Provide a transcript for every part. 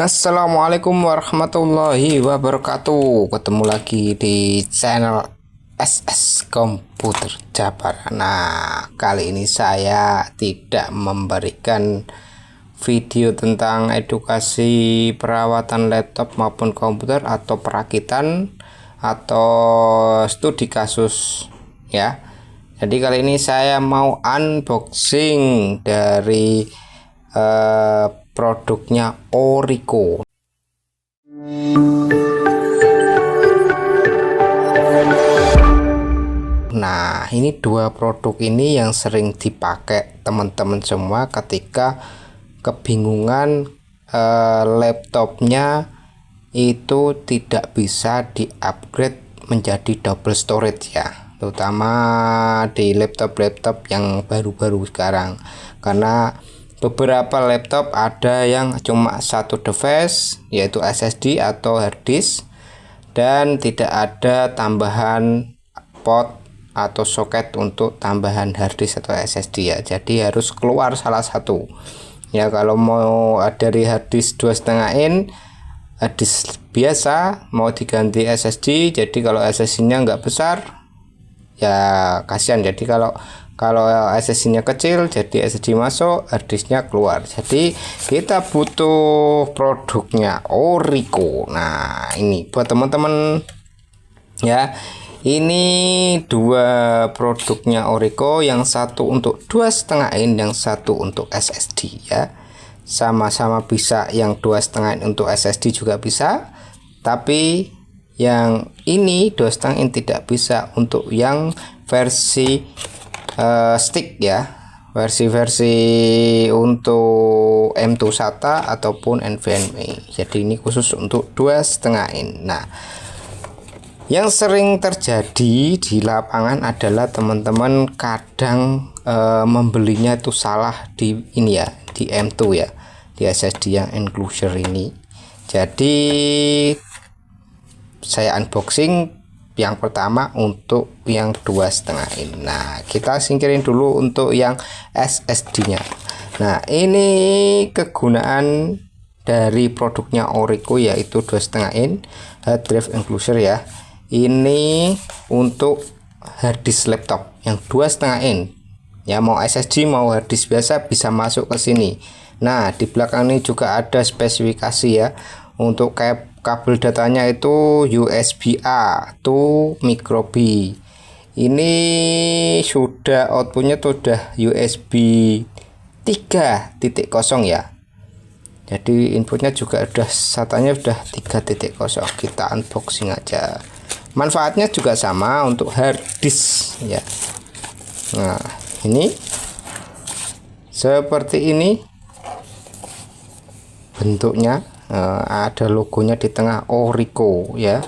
Assalamualaikum warahmatullahi wabarakatuh. Ketemu lagi di channel SS Komputer Jabar. Nah, kali ini saya tidak memberikan video tentang edukasi perawatan laptop maupun komputer atau perakitan atau studi kasus ya. Jadi kali ini saya mau unboxing dari produknya Orico. Nah, ini dua produk ini yang sering dipakai teman-teman semua ketika kebingungan laptopnya itu tidak bisa di-upgrade menjadi double storage ya, terutama di laptop-laptop yang baru-baru sekarang, karena beberapa laptop ada yang cuma satu device yaitu SSD atau hard disk dan tidak ada tambahan port atau soket untuk tambahan hard disk atau SSD ya. Jadi harus keluar salah satu. Ya, kalau mau dari hard disk 2,5 in hard disk biasa mau diganti SSD, jadi kalau SSD-nya nggak besar ya kasihan. Jadi kalau SSD-nya kecil, jadi SSD masuk, hard disk-nya keluar. Jadi kita butuh produknya Orico. Nah, ini buat teman-teman ya. Ini dua produknya Orico, yang satu untuk 2,5 in, yang satu untuk SSD ya. Sama-sama bisa, yang 2,5 in untuk SSD juga bisa, tapi yang ini 2,5 in tidak bisa untuk yang versi stick ya, versi untuk M2 SATA ataupun NVMe. Jadi ini khusus untuk 2,5 in. Nah, yang sering terjadi di lapangan adalah teman-teman kadang membelinya itu salah di ini ya, di M2 ya, di SSD yang enclosure ini. Jadi saya unboxing yang pertama untuk yang 2,5 in. Nah, kita singkirin dulu untuk yang SSD-nya. Nah, ini kegunaan dari produknya Orico yaitu 2,5 in hard drive enclosure ya. Ini untuk hard disk laptop yang 2,5 in. Ya, mau SSD mau hard disk biasa bisa masuk ke sini. Nah, di belakang ini juga ada spesifikasi ya. Untuk kabel datanya itu USB-A to micro B. Ini sudah outputnya tuh udah USB 3.0 ya. Jadi inputnya juga udah SATA-nya udah 3.0. Kita unboxing aja. Manfaatnya juga sama untuk hard disk ya. Nah, ini seperti ini bentuknya. Ada logonya di tengah Orico ya.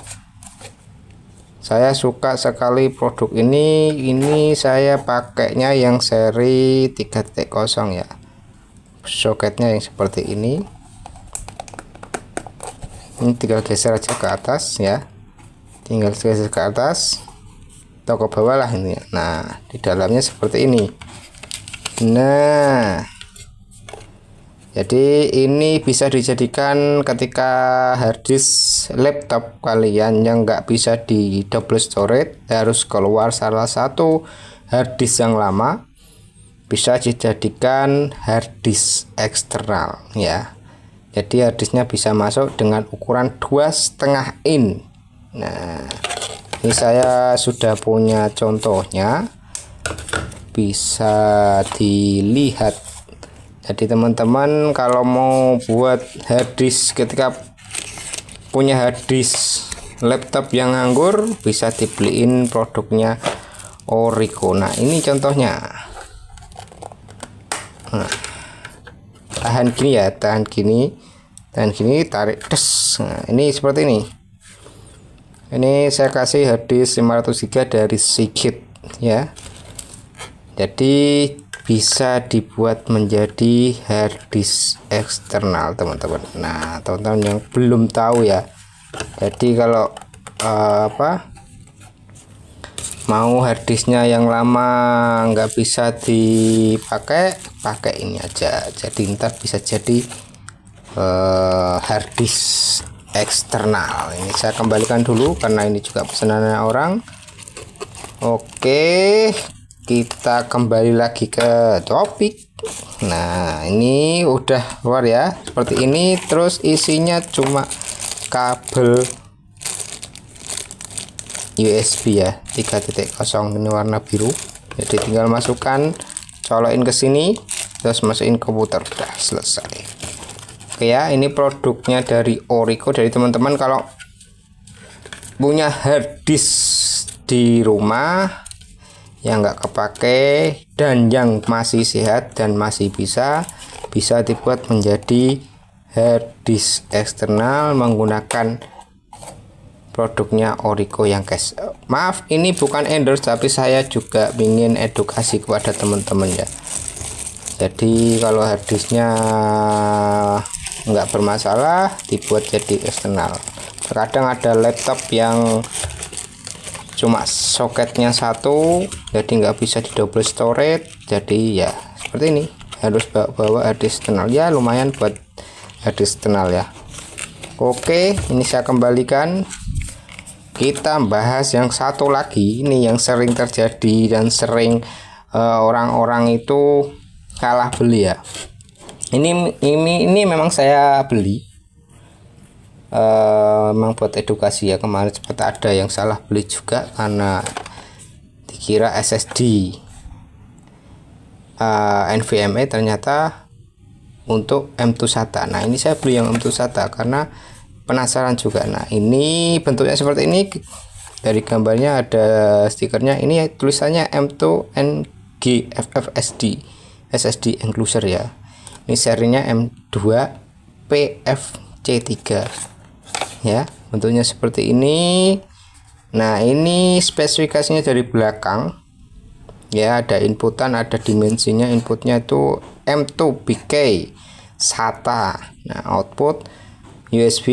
Saya suka sekali produk ini. Ini saya pakainya yang seri 3.0 ya. Soketnya yang seperti ini. Ini tinggal geser aja ke atas ya. Tinggal geser ke atas atau ke bawah lah ini. Nah, di dalamnya seperti ini. Nah, jadi ini bisa dijadikan ketika hard disk laptop kalian yang nggak bisa di double storage, harus keluar salah satu hard disk yang lama, bisa dijadikan hard disk eksternal ya. Jadi hard disknya bisa masuk dengan ukuran 2,5 in. Nah, ini saya sudah punya contohnya, bisa dilihat. Jadi teman-teman kalau mau buat hard disk, ketika punya hard disk laptop yang nganggur, bisa dibeliin produknya Orico. Nah, ini contohnya. Nah, tahan gini ya, tahan gini, tarik des. Nah, ini seperti ini. Ini saya kasih hard disk 500 GB dari Seagate ya. Jadi bisa dibuat menjadi hard disk eksternal teman-teman. Nah, teman-teman yang belum tahu ya, jadi kalau mau hard disknya yang lama nggak bisa dipakai, pakai ini aja. Jadi ntar bisa jadi harddisk eksternal. Ini saya kembalikan dulu karena ini juga pesanan orang. Oke, kita kembali lagi ke topik. Nah, ini udah keluar ya, seperti ini. Terus isinya cuma kabel USB ya, 3.0, ini warna biru. Jadi tinggal masukkan, colokin ke sini, terus masukin komputer, udah selesai. Oke ya, ini produknya dari Orico. Dari teman-teman kalau punya harddisk di rumah yang nggak kepake dan yang masih sehat dan masih bisa dibuat menjadi harddisk eksternal menggunakan produknya Orico yang cash. Maaf, ini bukan endorse, tapi saya juga ingin edukasi kepada teman-teman ya. Jadi kalau harddisknya nggak bermasalah, dibuat jadi eksternal. Terkadang ada laptop yang cuma soketnya satu, jadi nggak bisa di double storage. Jadi ya seperti ini, harus bawa harddisk eksternal. Ya lumayan buat harddisk eksternal ya. Oke, ini saya kembalikan. Kita bahas yang satu lagi, ini yang sering terjadi dan sering orang-orang itu kalah beli ya. Ini memang saya beli. Memang buat edukasi ya. Kemarin sempat ada yang salah beli juga karena dikira SSD NVMe, ternyata untuk M2 SATA. Nah, ini saya beli yang M2 SATA karena penasaran juga. Nah, ini bentuknya seperti ini. Dari gambarnya ada stikernya. Ini tulisannya M2 NGFFSD SSD enclosure ya. Ini serinya M2 PFC3 ya, bentuknya seperti ini. Nah, ini spesifikasinya dari belakang ya, ada inputan, ada dimensinya. Inputnya itu M2 BK SATA. Nah, output USB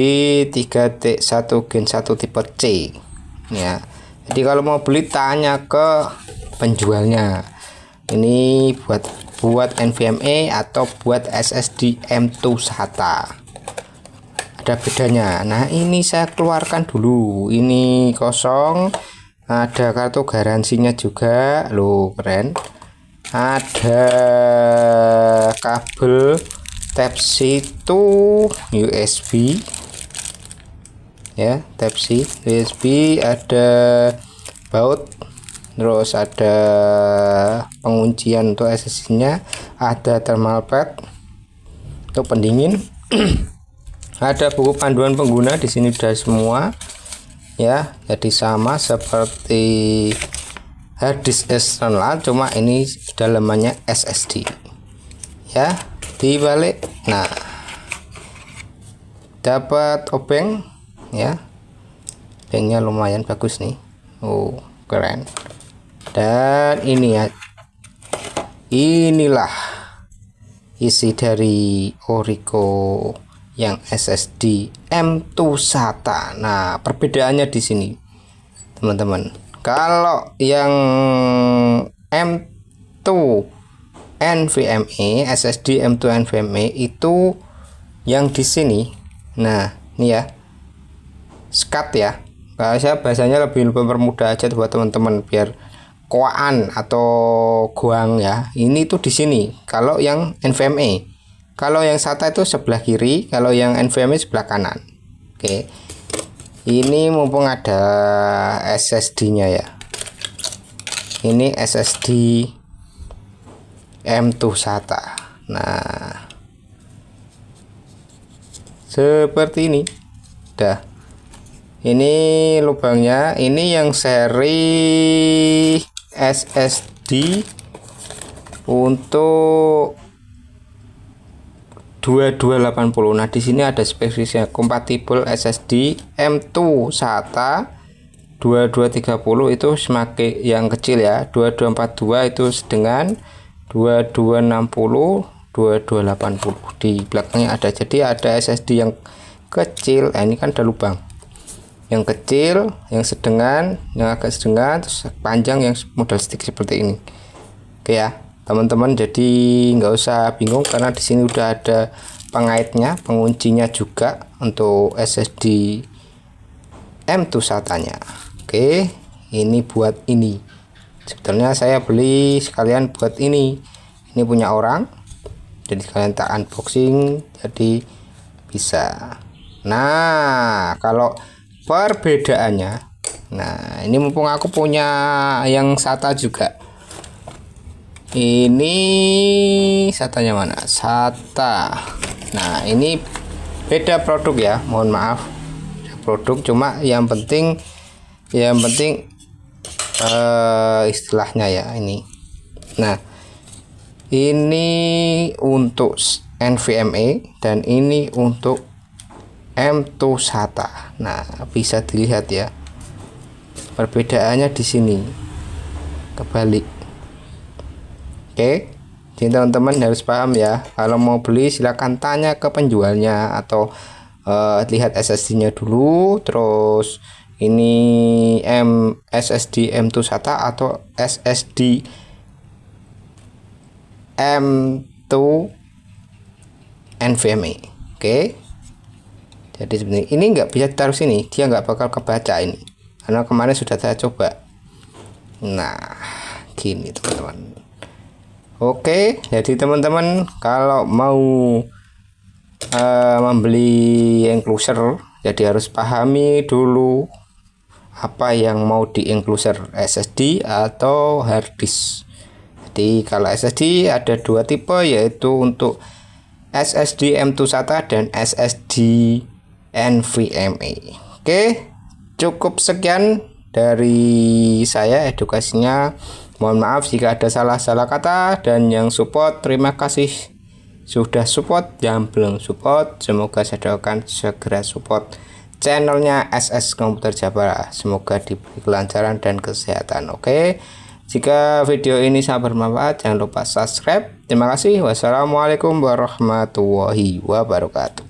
3.1 Gen 1 tipe C ya. Jadi kalau mau beli tanya ke penjualnya, ini buat NVMe atau buat SSD M2 SATA, ada bedanya. Nah, ini saya keluarkan dulu, ini kosong, ada kartu garansinya juga loh, keren. Ada kabel Type-C to USB ya, Type-C USB, ada baut, terus ada penguncian untuk SSD nya, ada thermal pad untuk pendingin. Ada buku panduan pengguna di sini udah semua ya, jadi sama seperti harddisk eksternal, cuma ini dalamannya SSD ya. Dibalik, nah dapat obeng ya, obengnya lumayan bagus nih, oh keren. Dan ini ya, inilah isi dari Orico yang SSD M2 SATA. Nah, perbedaannya di sini teman-teman. Kalau yang M2 NVMe, SSD M2 NVMe itu yang di sini. Nah, ini ya, SCAD ya. Nah, saya bahasanya lebih mempermudah aja buat teman-teman biar koan atau goang ya. Ini tuh di sini. Kalau yang NVMe, kalau yang SATA itu sebelah kiri, kalau yang NVMe sebelah kanan. Oke. Ini mumpung ada SSD-nya ya. Ini SSD M2 SATA. Nah, seperti ini. Dah. Ini lubangnya. Ini yang seri SSD untuk 2280. Nah, di sini ada spesifikasinya, kompatibel SSD M2 SATA 2230 itu semakin yang kecil ya, 2242 itu sedengan, 2260, 2280 di belakangnya ada. Jadi ada SSD yang kecil, nah, ini kan ada lubang yang kecil, yang sedengan, yang agak sedengan, terus panjang yang model stick seperti ini. Oke ya teman-teman, jadi nggak usah bingung karena di sini udah ada pengaitnya, penguncinya juga untuk SSD M2 SATA-nya. Oke, ini buat ini. Sebetulnya saya beli sekalian buat ini. Ini punya orang. Jadi sekalian tak unboxing, jadi bisa. Nah, kalau perbedaannya, nah ini mumpung aku punya yang SATA juga. Ini SATA-nya mana? SATA. Nah, ini beda produk ya, mohon maaf. Beda produk, cuma yang penting istilahnya ya ini. Nah, ini untuk NVMe dan ini untuk M2 SATA. Nah, bisa dilihat ya. Perbedaannya di sini. Kebalik. Oke, jadi teman-teman harus paham ya. Kalau mau beli silahkan tanya ke penjualnya atau lihat SSD-nya dulu. Terus ini SSD M2 SATA atau SSD M2 NVMe. Oke. Jadi sebenarnya ini nggak bisa taruh sini, dia nggak bakal kebaca ini. Karena kemarin sudah saya coba. Nah, gini teman-teman. Oke, jadi teman-teman kalau mau membeli enclosure, jadi harus pahami dulu apa yang mau di enclosure, SSD atau hard disk. Jadi kalau SSD ada dua tipe, yaitu untuk SSD M2 SATA dan SSD NVMe. Oke, cukup sekian dari saya edukasinya. Mohon maaf jika ada salah-salah kata, dan yang support terima kasih sudah support, yang belum support semoga saya doakan segera support channelnya SS Komputer Jabar. Semoga diberi kelancaran dan kesehatan. Oke, jika video ini sangat bermanfaat jangan lupa subscribe. Terima kasih. Wassalamualaikum warahmatullahi wabarakatuh.